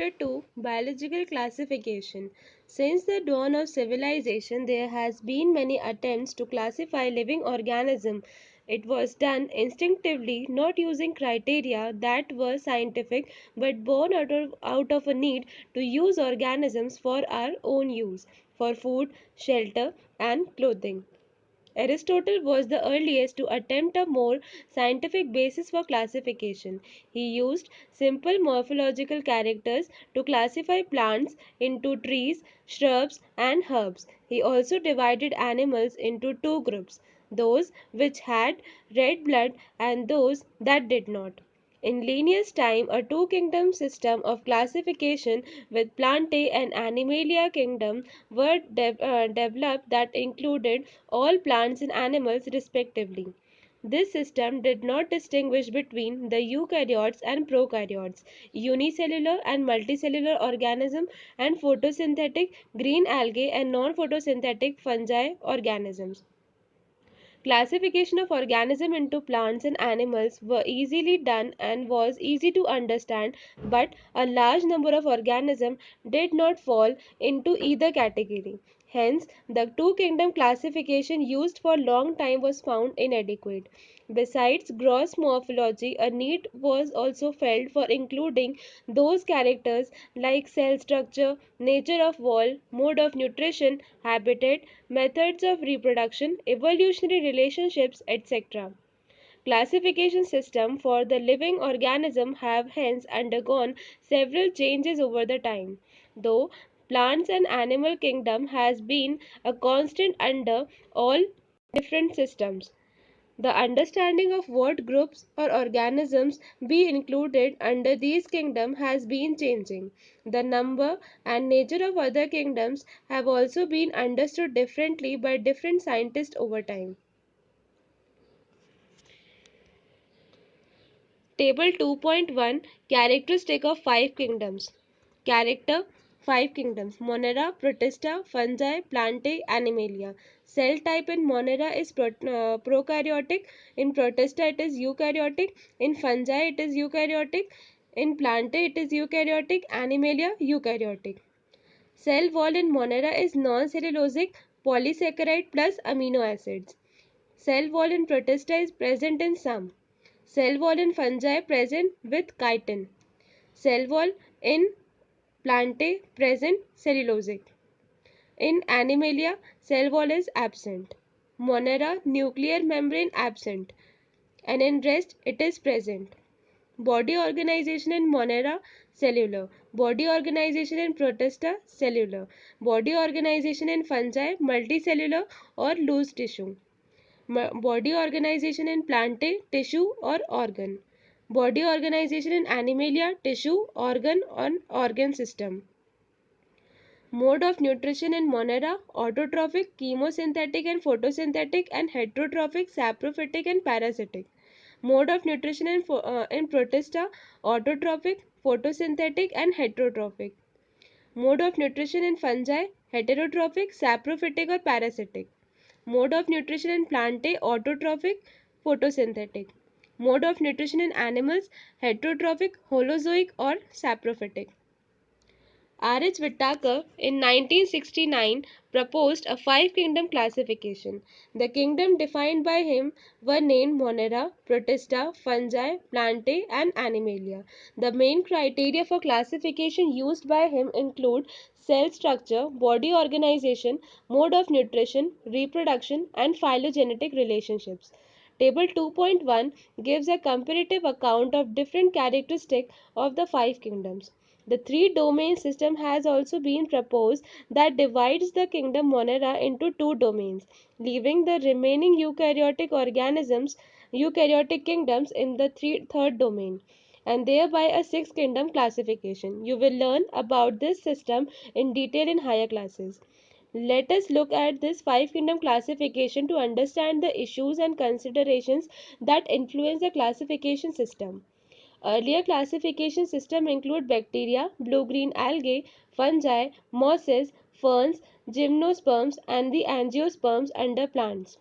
Chapter 2, Biological Classification. Since the dawn of civilization, there has been many attempts to classify living organisms. It was done instinctively, not using criteria that were scientific, but born out of a need to use organisms for our own use, for food, shelter, and clothing. Aristotle was the earliest to attempt a more scientific basis for classification. He used simple morphological characters to classify plants into trees, shrubs, and herbs. He also divided animals into two groups, those which had red blood and those that did not. In Linnaeus' time, a two-kingdom system of classification with Plantae and Animalia kingdom were developed that included all plants and animals respectively. This system did not distinguish between the eukaryotes and prokaryotes, unicellular and multicellular organisms, and photosynthetic green algae and non-photosynthetic fungi organisms. Classification of organisms into plants and animals were easily done and was easy to understand, but a large number of organisms did not fall into either category. Hence, the two kingdom classification used for a long time was found inadequate. Besides gross morphology, a need was also felt for including those characters like cell structure, nature of wall, mode of nutrition, habitat, methods of reproduction, evolutionary relationships, etc. Classification system for the living organism have hence undergone several changes over the time. Though plants and animal kingdom has been a constant under all different systems. The understanding of what groups or organisms be included under these kingdoms has been changing. The number and nature of other kingdoms have also been understood differently by different scientists over time. Table 2.1, Characteristic of five kingdoms. Character: five kingdoms: Monera, Protista, Fungi, Plantae, Animalia. Cell type in Monera is prokaryotic, in Protista it is eukaryotic, in Fungi it is eukaryotic, in Plantae it is eukaryotic, Animalia eukaryotic. Cell wall in Monera is non-cellulosic polysaccharide plus amino acids. Cell wall in Protista is present in some. Cell wall in fungi present with chitin. Cell wall in Plantae present cellulosic. In Animalia, cell wall is absent. Monera, nuclear membrane absent, and in rest it is present. Body organization in Monera, cellular. Body organization in Protista, cellular. Body organization in fungi, multicellular or loose tissue. Body organization in Plantae, tissue or organ. Body organization in Animalia, tissue, organ or organ system. Mode of nutrition in Monera: autotrophic, chemosynthetic and photosynthetic, and heterotrophic, saprophytic and parasitic. Mode of nutrition in Protista: autotrophic, photosynthetic and heterotrophic. Mode of nutrition in fungi: heterotrophic, saprophytic or parasitic. Mode of nutrition in Plantae: autotrophic, photosynthetic. Mode of nutrition in animals: heterotrophic, holozoic or saprophytic. R. H. Whittaker in 1969 proposed a five-kingdom classification. The kingdom defined by him were named Monera, Protista, Fungi, Plantae and Animalia. The main criteria for classification used by him include cell structure, body organization, mode of nutrition, reproduction and phylogenetic relationships. Table 2.1 gives a comparative account of different characteristics of the five kingdoms. The three-domain system has also been proposed that divides the kingdom Monera into two domains, leaving the remaining eukaryotic kingdoms in the third domain, and thereby a sixth kingdom classification. You will learn about this system in detail in higher classes. Let us look at this five kingdom classification to understand the issues and considerations that influence the classification system. Earlier classification system include bacteria, blue-green algae, fungi, mosses, ferns, gymnosperms and the angiosperms under plants.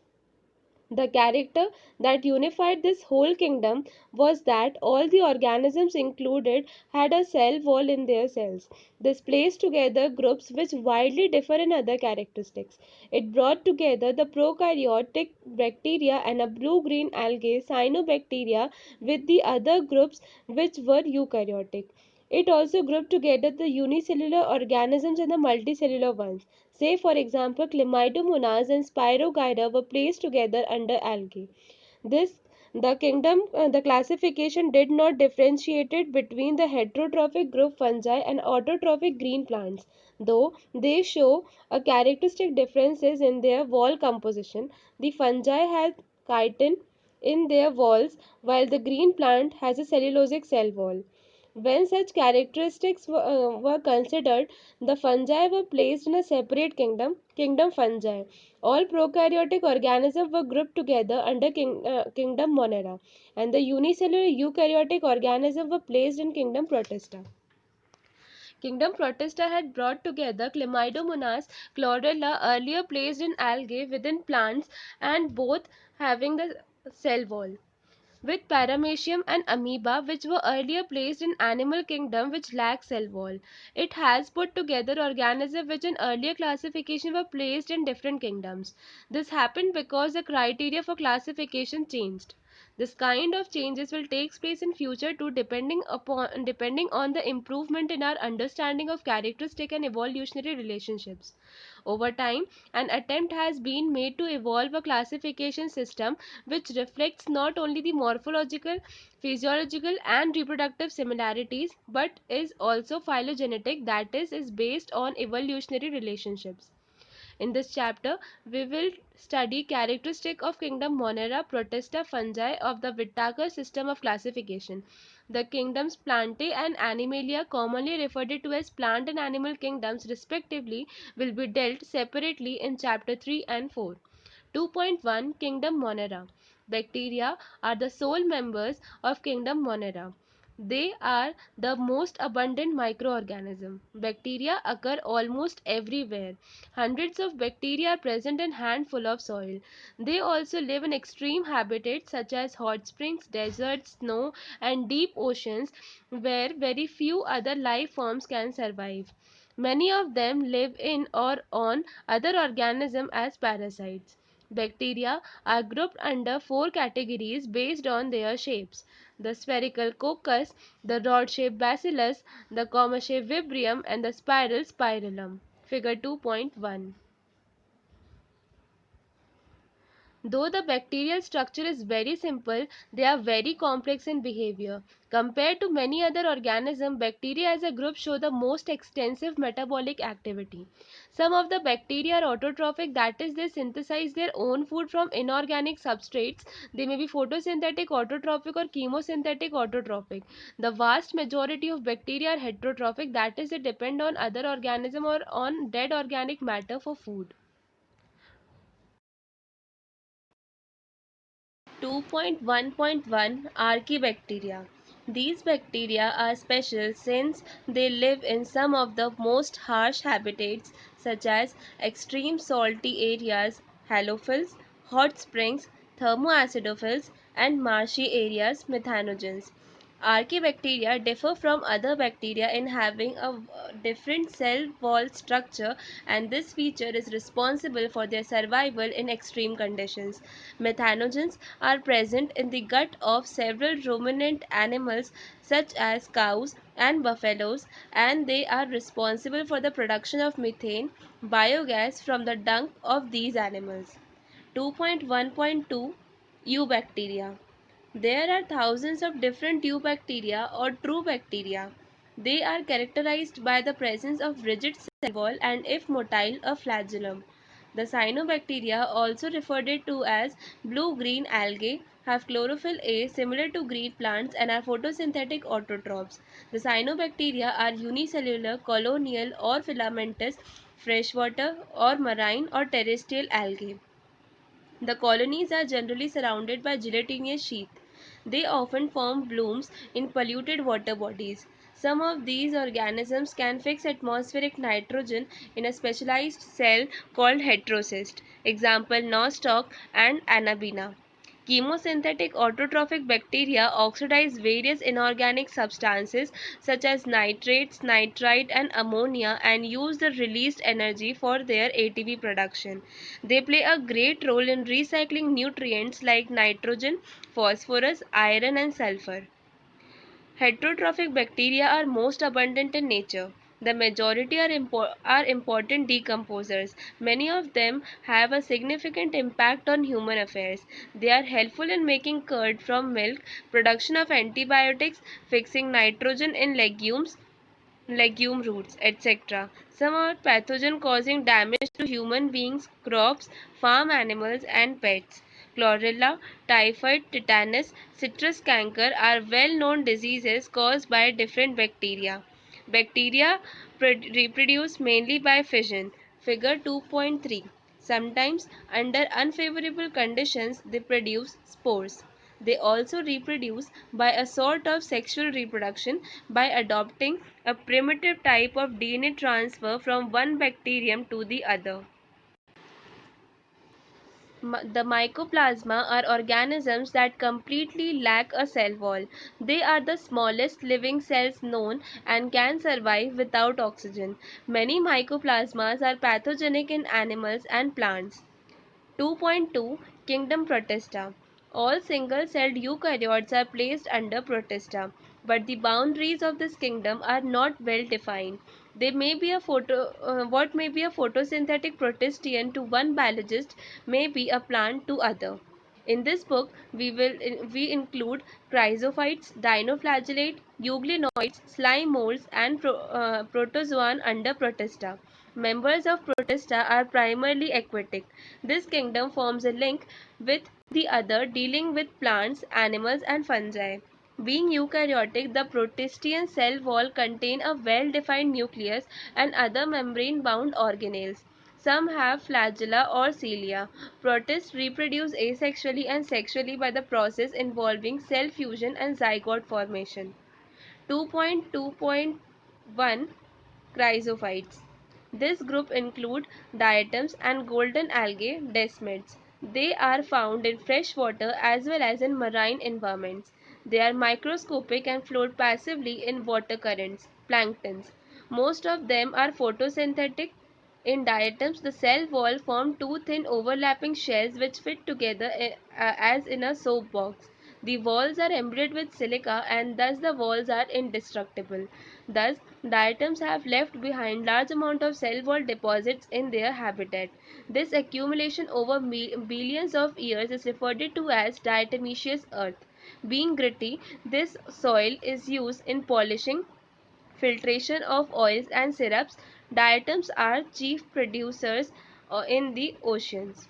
The character that unified this whole kingdom was that all the organisms included had a cell wall in their cells. This placed together groups which widely differ in other characteristics. It brought together the prokaryotic bacteria and a blue-green algae cyanobacteria with the other groups which were eukaryotic. It also grouped together the unicellular organisms and the multicellular ones. Say, for example, Chlamydomonas and Spirogyra were placed together under algae. This the classification did not differentiate it between the heterotrophic group fungi and autotrophic green plants, though they show a characteristic differences in their wall composition. The fungi have chitin in their walls, while the green plant has a cellulosic cell wall. When such characteristics were considered, the fungi were placed in a separate kingdom, kingdom fungi. All prokaryotic organisms were grouped together under kingdom Monera, and the unicellular eukaryotic organisms were placed in kingdom Protista. Kingdom Protista had brought together Chlamydomonas, chlorella, earlier placed in algae within plants, and both having the cell wall, with Paramecium and Amoeba, which were earlier placed in animal kingdom which lack cell wall. It has put together organisms which in earlier classification were placed in different kingdoms. This happened because the criteria for classification changed. This kind of changes will take place in future too, depending on the improvement in our understanding of characteristic and evolutionary relationships. Over time, an attempt has been made to evolve a classification system which reflects not only the morphological, physiological, and reproductive similarities but is also phylogenetic, that is based on evolutionary relationships. In this chapter, we will study characteristic of kingdom Monera protista fungi of the Whittaker system of classification. The kingdoms Plantae and Animalia, commonly referred to as plant and animal kingdoms respectively, will be dealt separately in chapter 3 and 4. 2.1 Kingdom Monera. Bacteria are the sole members of kingdom Monera. They are the most abundant microorganism. Bacteria occur almost everywhere. Hundreds of bacteria are present in handful of soil. They also live in extreme habitats such as hot springs, deserts, snow, and deep oceans where very few other life forms can survive. Many of them live in or on other organisms as parasites. Bacteria are grouped under four categories based on their shapes: the spherical coccus, the rod-shaped bacillus, the comma-shaped vibrio, and the spiral spirillum. Figure 2.1. Though the bacterial structure is very simple, they are very complex in behavior. Compared to many other organisms, bacteria as a group show the most extensive metabolic activity. Some of the bacteria are autotrophic, that is, they synthesize their own food from inorganic substrates. They may be photosynthetic autotrophic or chemosynthetic autotrophic. The vast majority of bacteria are heterotrophic, that is, they depend on other organisms or on dead organic matter for food. 2.1.1 Archaebacteria. These bacteria are special since they live in some of the most harsh habitats such as extreme salty areas, halophils, hot springs, thermoacidophils, and marshy areas, methanogens. Archaebacteria differ from other bacteria in having a different cell wall structure, and this feature is responsible for their survival in extreme conditions. Methanogens are present in the gut of several ruminant animals such as cows and buffaloes, and they are responsible for the production of methane, biogas from the dung of these animals. 2.1.2 Eubacteria. There are thousands of different eubacteria or true bacteria. They are characterized by the presence of rigid cell wall and, if motile, a flagellum. The cyanobacteria, also referred to as blue-green algae, have chlorophyll A similar to green plants and are photosynthetic autotrophs. The cyanobacteria are unicellular, colonial or filamentous, freshwater or marine or terrestrial algae. The colonies are generally surrounded by gelatinous sheath. They often form blooms in polluted water bodies. Some of these organisms can fix atmospheric nitrogen in a specialized cell called heterocyst. Example, nostoc and Anabina. Chemosynthetic autotrophic bacteria oxidize various inorganic substances such as nitrates, nitrite, and ammonia and use the released energy for their ATP production. They play a great role in recycling nutrients like nitrogen, phosphorus, iron, and sulfur. Heterotrophic bacteria are most abundant in nature. The majority are important decomposers. Many of them have a significant impact on human affairs. They are helpful in making curd from milk, production of antibiotics, fixing nitrogen in legumes, legume roots, etc. Some are pathogen causing damage to human beings, crops, farm animals, and pets. Chlorella, typhoid, tetanus, citrus canker are well known diseases caused by different bacteria. Bacteria reproduce mainly by fission. Figure 2.3. Sometimes, under unfavorable conditions, they produce spores. They also reproduce by a sort of sexual reproduction by adopting a primitive type of DNA transfer from one bacterium to the other. The mycoplasma are organisms that completely lack a cell wall. They are the smallest living cells known and can survive without oxygen. Many mycoplasmas are pathogenic in animals and plants. 2.2 Kingdom Protista. All single-celled eukaryotes are placed under Protista, but the boundaries of this kingdom are not well defined. What may be a photosynthetic protistian to one biologist may be a plant to other. In this book, we include chrysophytes, dinoflagellate, euglenoids, slime molds, and protozoan under Protista. Members of Protista are primarily aquatic. This kingdom forms a link with the other dealing with plants, animals, and fungi. Being eukaryotic, the protistian cell wall contain a well-defined nucleus and other membrane-bound organelles. Some have flagella or cilia. Protists reproduce asexually and sexually by the process involving cell fusion and zygote formation. 2.2.1 Chrysophytes. This group include diatoms and golden algae desmids. They are found in fresh water as well as in marine environments. They are microscopic and float passively in water currents, planktons. Most of them are photosynthetic. In diatoms, the cell wall forms two thin overlapping shells which fit together as in a soap box. The walls are embedded with silica and thus the walls are indestructible. Thus, diatoms have left behind large amount of cell wall deposits in their habitat. This accumulation over billions of years is referred to as diatomaceous earth. Being gritty, this soil is used in polishing, filtration of oils and syrups. Diatoms are chief producers in the oceans.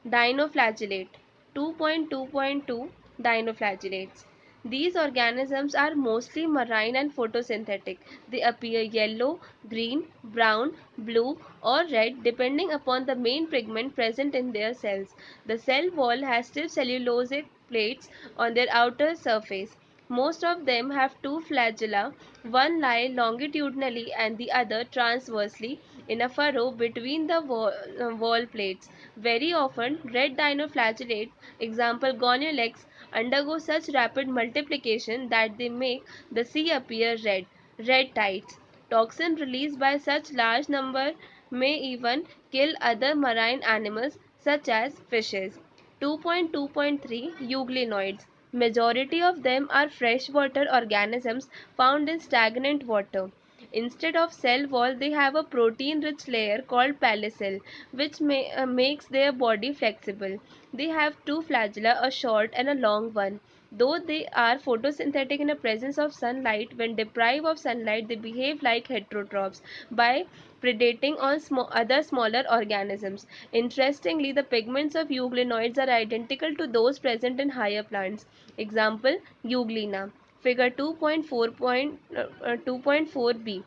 Dinoflagellate. 2.2.2 Dinoflagellates. These organisms are mostly marine and photosynthetic. They appear yellow, green, brown, blue, or red depending upon the main pigment present in their cells. The cell wall has stiff cellulosic plates on their outer surface. Most of them have two flagella, one lie longitudinally and the other transversely in a furrow between the wall plates. Very often, red dinoflagellates, example goniolax, undergo such rapid multiplication that they make the sea appear red, red tides. Toxin released by such large number may even kill other marine animals such as fishes. 2.2.3 Euglenoids. Majority of them are freshwater organisms found in stagnant water. Instead of cell wall, they have a protein-rich layer called palicelle, which makes their body flexible. They have two flagella, a short and a long one. Though they are photosynthetic in the presence of sunlight, when deprived of sunlight, they behave like heterotrophs by predating on other smaller organisms. Interestingly, the pigments of euglenoids are identical to those present in higher plants. Example, Euglena. Figure 2.4b.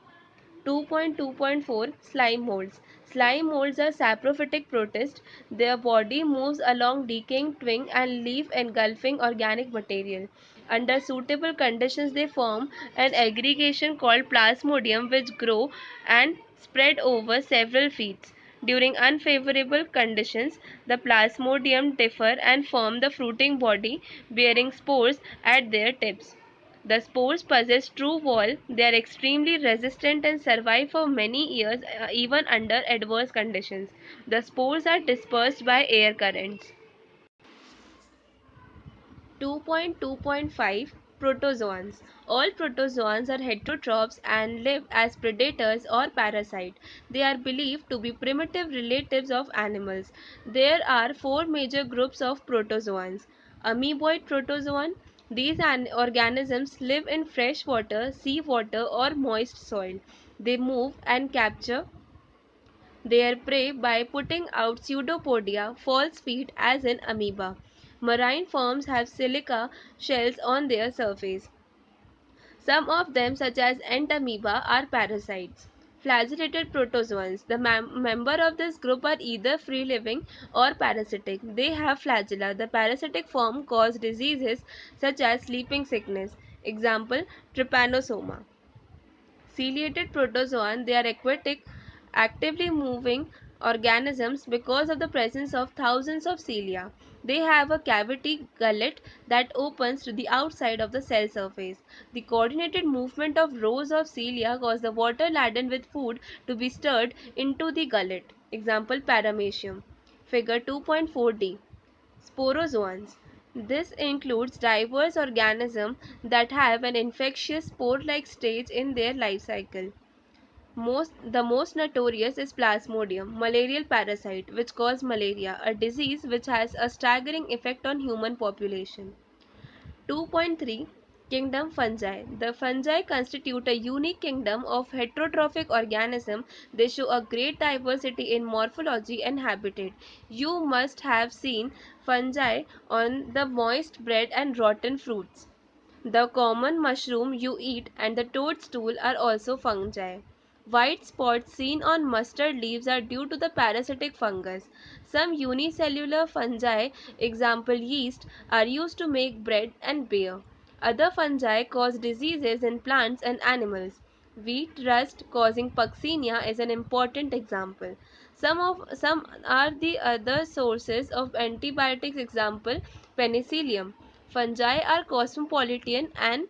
2.2.4 Slime molds. Slime molds are saprophytic protists. Their body moves along decaying twig and leaf engulfing organic material. Under suitable conditions, they form an aggregation called plasmodium which grow and spread over several feet. During unfavorable conditions, the plasmodium differ and form the fruiting body bearing spores at their tips. The spores possess true wall. They are extremely resistant and survive for many years even under adverse conditions. The spores are dispersed by air currents. 2.2.5 Protozoans. All protozoans are heterotrophs and live as predators or parasites. They are believed to be primitive relatives of animals. There are four major groups of protozoans. Amoeboid protozoan. These organisms live in fresh water, seawater, or moist soil. They move and capture their prey by putting out pseudopodia, false feet as in amoeba. Marine forms have silica shells on their surface. Some of them, such as ant amoeba, are parasites. Flagellated protozoans. The member of this group are either free-living or parasitic. They have flagella. The parasitic form cause diseases such as sleeping sickness. Example, trypanosoma. Ciliated protozoan, they are aquatic, actively moving organisms because of the presence of thousands of cilia. They have a cavity gullet that opens to the outside of the cell surface. The coordinated movement of rows of cilia cause the water laden with food to be stirred into the gullet. Example, paramecium. Figure 2.4d. Sporozoans. This includes diverse organisms that have an infectious spore-like stage in their life cycle. The most notorious is Plasmodium, malarial parasite, which causes malaria, a disease which has a staggering effect on human population. 2.3 Kingdom Fungi. The fungi constitute a unique kingdom of heterotrophic organisms. They show a great diversity in morphology and habitat. You must have seen fungi on the moist bread and rotten fruits. The common mushroom you eat and the toadstool are also fungi. White spots seen on mustard leaves are due to the parasitic fungus. Some unicellular fungi, example yeast, are used to make bread and beer. Other fungi cause diseases in plants and animals. Wheat rust causing puccinia is an important example. Some are the other sources of antibiotics, example penicillium. Fungi are cosmopolitan and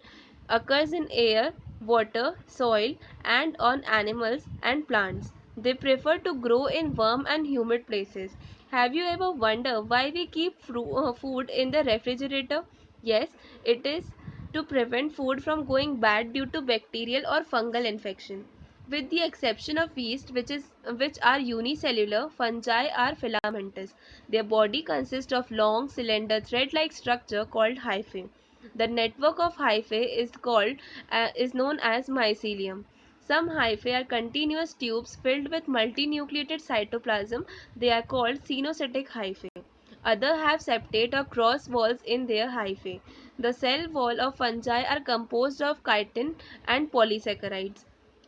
occurs in air, water, soil, and on animals and plants. They prefer to grow in warm and humid places. Have you ever wondered why we keep food in the refrigerator? Yes, it is to prevent food from going bad due to bacterial or fungal infection. With the exception of yeast, which are unicellular, fungi are filamentous. Their body consists of long, cylinder, thread-like structure called hyphae. The network of hyphae is known as mycelium. Some hyphae are continuous tubes filled with multinucleated cytoplasm. They are called cenocytic hyphae. Others have septate or cross walls in their hyphae. The cell wall of fungi are composed of chitin and polysaccharides.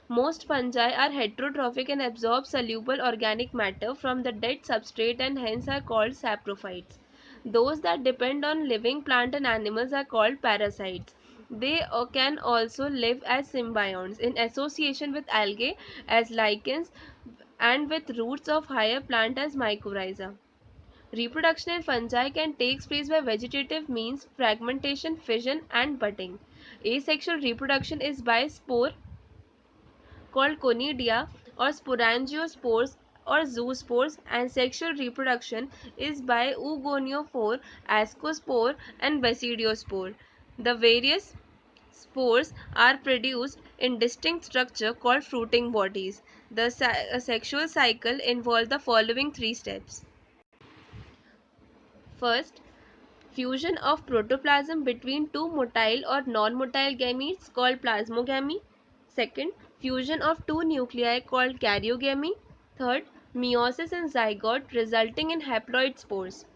Most fungi are heterotrophic and absorb soluble organic matter from the dead substrate and hence are called saprophytes. Those that depend on living plant and animals are called parasites. They can also live as symbionts in association with algae as lichens and with roots of higher plant as mycorrhiza. Reproduction in fungi can take place by vegetative means, fragmentation, fission, and budding. Asexual reproduction is by spore called conidia or sporangiospores or zoospores, and sexual reproduction is by oogoniophore, ascospore, and basidiospore. The various spores are produced in distinct structure called fruiting bodies. The sexual cycle involves the following three steps. First, fusion of protoplasm between two motile or non-motile gametes called plasmogamy. Second, fusion of two nuclei called karyogamy. Third, meiosis in zygote resulting in haploid spores.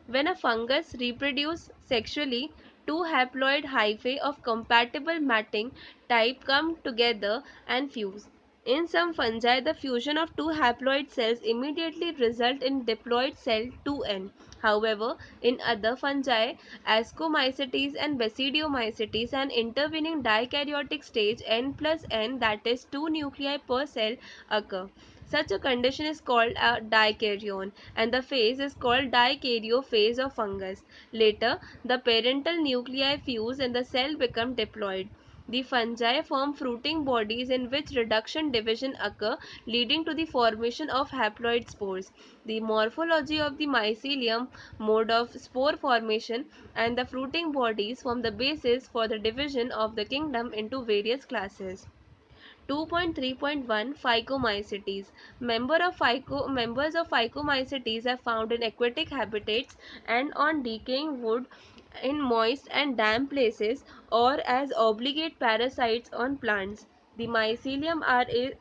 When a fungus reproduces sexually, two haploid hyphae of compatible mating type come together and fuse. In some fungi, the fusion of two haploid cells immediately result in diploid cell 2n. However, in other fungi, Ascomycetes and Basidiomycetes, an intervening dikaryotic stage n plus n, that is 2 nuclei per cell, occur. Such a condition is called a dikaryon, and the phase is called dikaryophase of fungus. Later, the parental nuclei fuse and the cell become diploid. The fungi form fruiting bodies in which reduction division occur, leading to the formation of haploid spores. The morphology of the mycelium, mode of spore formation, and the fruiting bodies form the basis for the division of the kingdom into various classes. 2.3.1 Phycomycetes. Members of Phycomycetes are found in aquatic habitats and on decaying wood in moist and damp places, or as obligate parasites on plants. The mycelium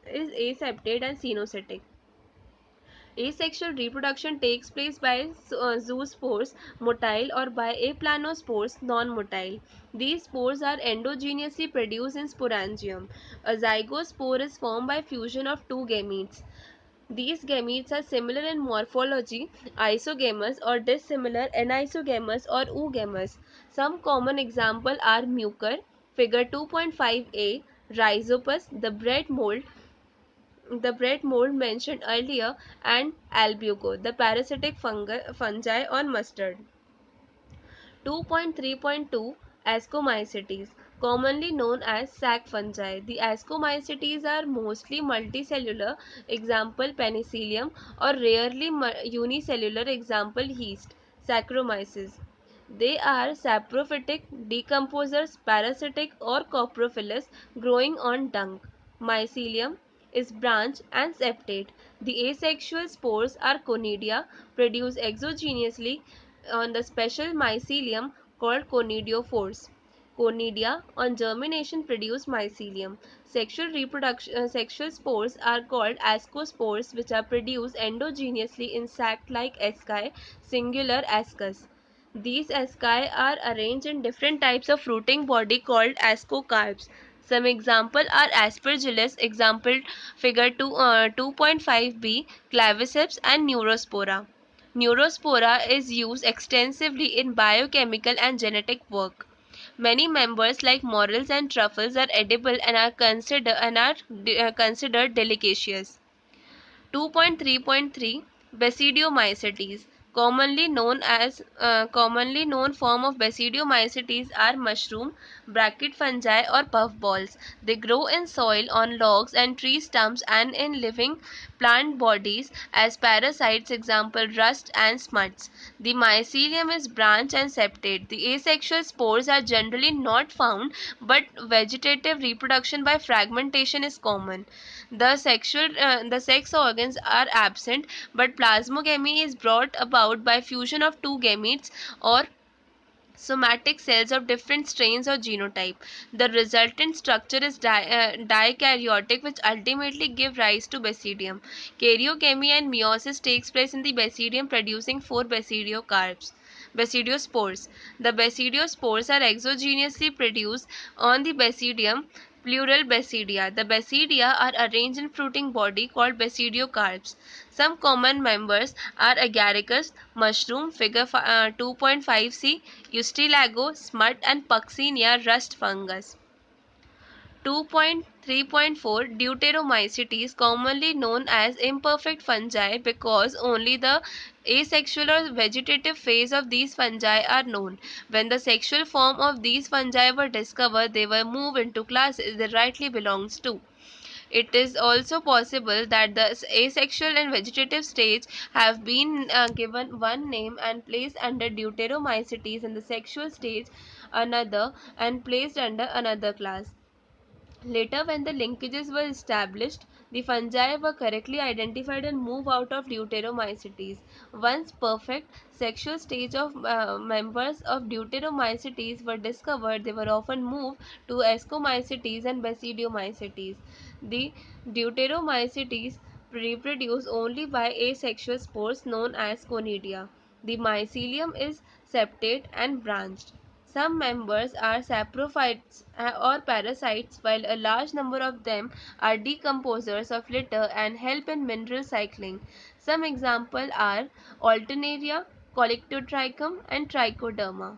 is aseptate and cenocytic. Asexual reproduction takes place by zoospores, motile, or by aplanospores, non-motile. These spores are endogenously produced in sporangium. A zygospore is formed by fusion of two gametes. These gametes are similar in morphology, isogamous, or dissimilar, anisogamous or oogamous. Some common examples are mucor, figure 2.5a, rhizopus, the bread mold mentioned earlier, and albuco, the parasitic fungi on mustard. 2.3.2 Ascomycetes, commonly known as sac fungi. The Ascomycetes are mostly multicellular, example penicillium, or rarely unicellular, example yeast, Saccharomyces. They are saprophytic, decomposers, parasitic, or coprophilous, growing on dung. Mycelium is branched and septate. The asexual spores are conidia, produced exogenously on the special mycelium called conidiophores. Conidia on germination produce mycelium. Sexual spores are called ascospores, which are produced endogenously in sac-like asci, singular ascus. These asci are arranged in different types of fruiting body called ascocarps. Some examples are Aspergillus, example figure 2.5b, claviceps, and Neurospora. Neurospora is used extensively in biochemical and genetic work. Many members like morels and truffles are edible and are considered delicacious. 2.3.3 Basidiomycetes. Commonly known form of Basidiomycetes are mushroom, bracket fungi, or puffballs. They grow in soil, on logs and tree stumps, and in living plant bodies as parasites, example rust and smuts. The mycelium is branched and septate. The asexual spores are generally not found, but vegetative reproduction by fragmentation is common. The sex organs are absent, but plasmogamy is brought about by fusion of two gametes or somatic cells of different strains or genotype. The resultant structure is dikaryotic, which ultimately give rise to basidium. Karyogamy and meiosis takes place in the basidium, producing four basidiospores. The basidiospores are exogenously produced on the basidium, plural basidia. The basidia are arranged in fruiting body called basidiocarps. Some common members are agaricus, mushroom, figure 2.5c, Ustilago, smut, and Puccinia rust fungus. 2.3.4 Deuteromycetes, commonly known as imperfect fungi because only the asexual or vegetative phase of these fungi are known. When the sexual form of these fungi were discovered, they were moved into classes they rightly belongs to. It is also possible that the asexual and vegetative stage have been given one name and placed under Deuteromycetes, and the sexual stage another and placed under another class. Later, when the linkages were established, the fungi were correctly identified and moved out of Deuteromycetes. Once perfect sexual stage of members of Deuteromycetes were discovered, they were often moved to Ascomycetes and Basidiomycetes. The Deuteromycetes reproduce only by asexual spores known as conidia. The mycelium is septate and branched. Some members are saprophytes or parasites, while a large number of them are decomposers of litter and help in mineral cycling. Some examples are Alternaria, Collectivotrichum, and Trichoderma.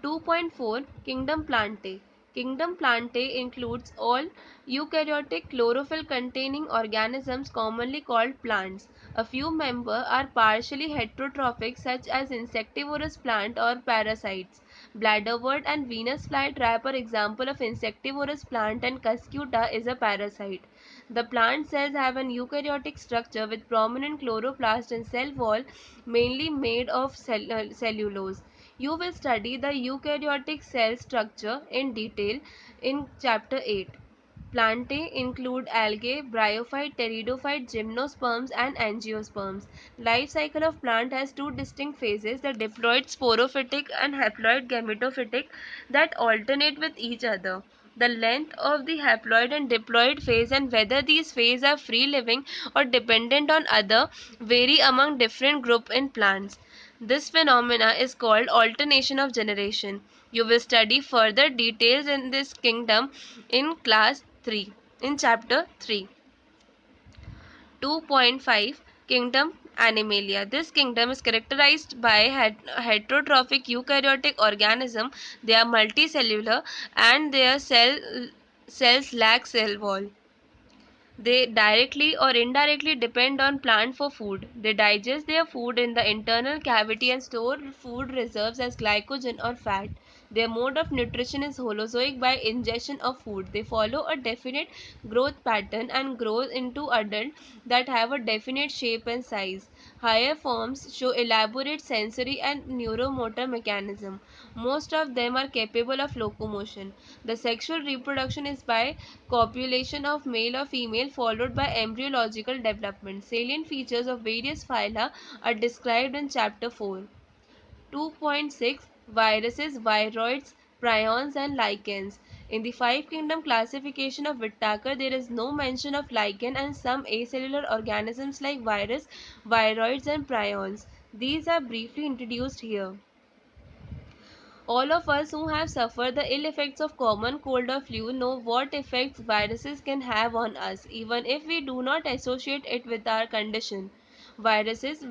2.4 Kingdom Plantae. Kingdom Plantae includes all eukaryotic chlorophyll containing organisms commonly called plants. A few members are partially heterotrophic such as insectivorous plant or parasites. Bladderwort and Venus flytrap are example of insectivorous plant and Cuscuta is a parasite. The plant cells have an eukaryotic structure with prominent chloroplast and cell wall mainly made of cellulose. You will study the eukaryotic cell structure in detail in chapter 8. Plantae include algae, bryophyte, pteridophyte, gymnosperms, and angiosperms. Life cycle of plant has two distinct phases, the diploid sporophytic and haploid gametophytic, that alternate with each other. The length of the haploid and diploid phase and whether these phases are free living or dependent on other vary among different groups in plants. This phenomena is called alternation of generation. You will study further details in this kingdom in class 3, in chapter 3. 2.5 Kingdom Animalia. This kingdom is characterized by heterotrophic eukaryotic organism. They are multicellular and their cells lack cell wall. They directly or indirectly depend on plant for food. They digest their food in the internal cavity and store food reserves as glycogen or fat. Their mode of nutrition is holozoic by ingestion of food. They follow a definite growth pattern and grow into adults that have a definite shape and size. Higher forms show elaborate sensory and neuromotor mechanism. Most of them are capable of locomotion. The sexual reproduction is by copulation of male or female followed by embryological development. Salient features of various phyla are described in chapter 4. 2.6 Viruses, viroids, prions and lichens. In the five kingdom classification of Whittaker, there is no mention of lichen and some acellular organisms like virus, viroids and prions. These are briefly introduced here. All of us who have suffered the ill effects of common cold or flu know what effects viruses can have on us, even if we do not associate it with our condition. Viruses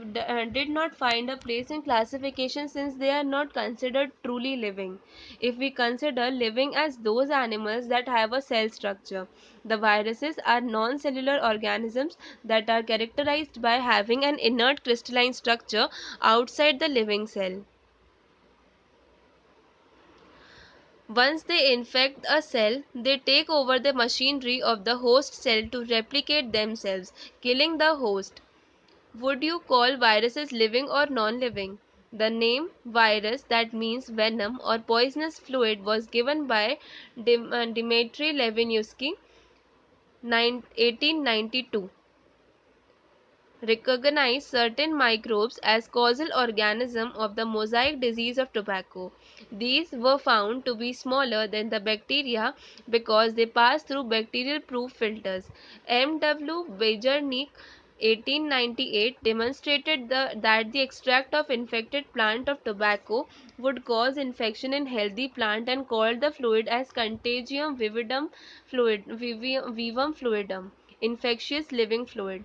did not find a place in classification since they are not considered truly living. If we consider living as those animals that have a cell structure, the viruses are non-cellular organisms that are characterized by having an inert crystalline structure outside the living cell. Once they infect a cell, they take over the machinery of the host cell to replicate themselves, killing the host. Would you call viruses living or non-living? The name virus, that means venom or poisonous fluid, was given by Dmitry Levinsky, 1892. Recognize certain microbes as causal organism of the mosaic disease of tobacco. These were found to be smaller than the bacteria because they pass through bacterial-proof filters. M.W. Bejernik 1898 demonstrated that the extract of infected plant of tobacco would cause infection in healthy plant and called the fluid as contagium vivum fluidum, infectious living fluid.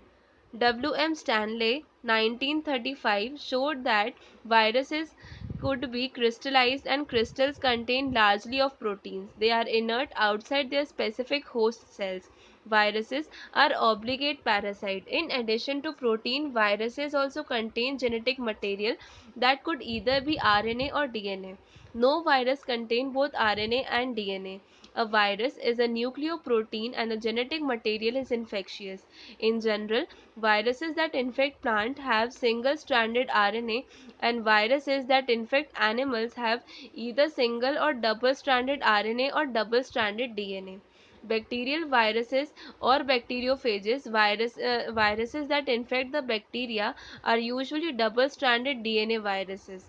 W. M. Stanley, 1935, showed that viruses could be crystallized and crystals contain largely of proteins. They are inert outside their specific host cells. Viruses are obligate parasites. In addition to protein, viruses also contain genetic material that could either be RNA or DNA. No virus contains both RNA and DNA. A virus is a nucleoprotein and the genetic material is infectious. In general, viruses that infect plants have single-stranded RNA and viruses that infect animals have either single or double-stranded RNA or double-stranded DNA. Bacterial viruses or bacteriophages, viruses that infect the bacteria, are usually double-stranded DNA viruses.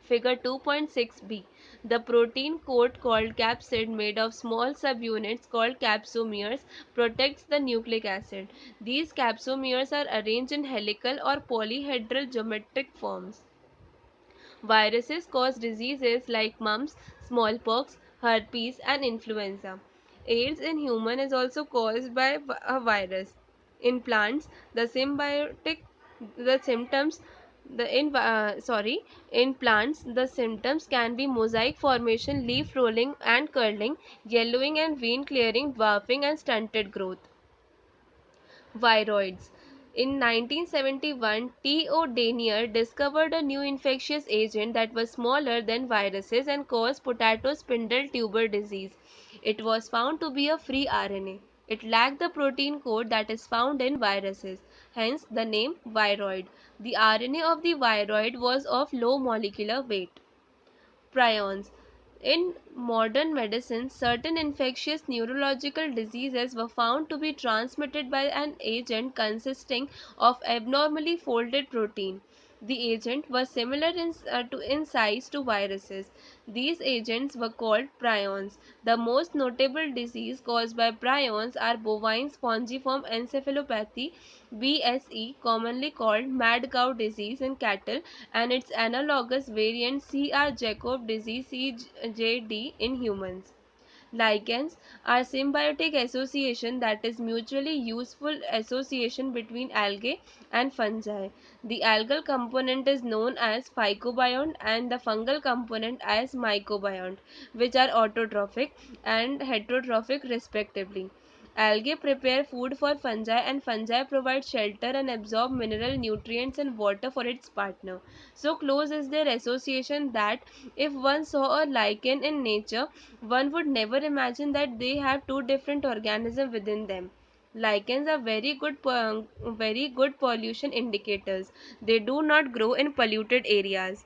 Figure 2.6b. The protein coat called capsid, made of small subunits called capsomeres, protects the nucleic acid. These capsomeres are arranged in helical or polyhedral geometric forms. Viruses cause diseases like mumps, smallpox, herpes, and influenza. AIDS in human is also caused by a virus. In plants, the symptoms, the in sorry, in plants, the symptoms can be mosaic formation, leaf rolling and curling, yellowing and vein clearing, dwarfing and stunted growth. Viroids. In 1971, T.O. Danier discovered a new infectious agent that was smaller than viruses and caused potato spindle tuber disease. It was found to be a free RNA. It lacked the protein code that is found in viruses, hence the name viroid. The RNA of the viroid was of low molecular weight. Prions. In modern medicine, certain infectious neurological diseases were found to be transmitted by an agent consisting of abnormally folded protein. The agent was similar in size to viruses. These agents were called prions. The most notable disease caused by prions are bovine spongiform encephalopathy (BSE), commonly called mad cow disease in cattle, and its analogous variant C.R. Jacob disease (CJD) in humans. Lichens are symbiotic association, that is mutually useful association between algae and fungi. The algal component is known as phycobiont and the fungal component as mycobiont, which are autotrophic and heterotrophic respectively. Algae prepare food for fungi and fungi provide shelter and absorb mineral nutrients and water for its partner. So close is their association that if one saw a lichen in nature, one would never imagine that they have two different organisms within them. Lichens are very good pollution indicators. They do not grow in polluted areas.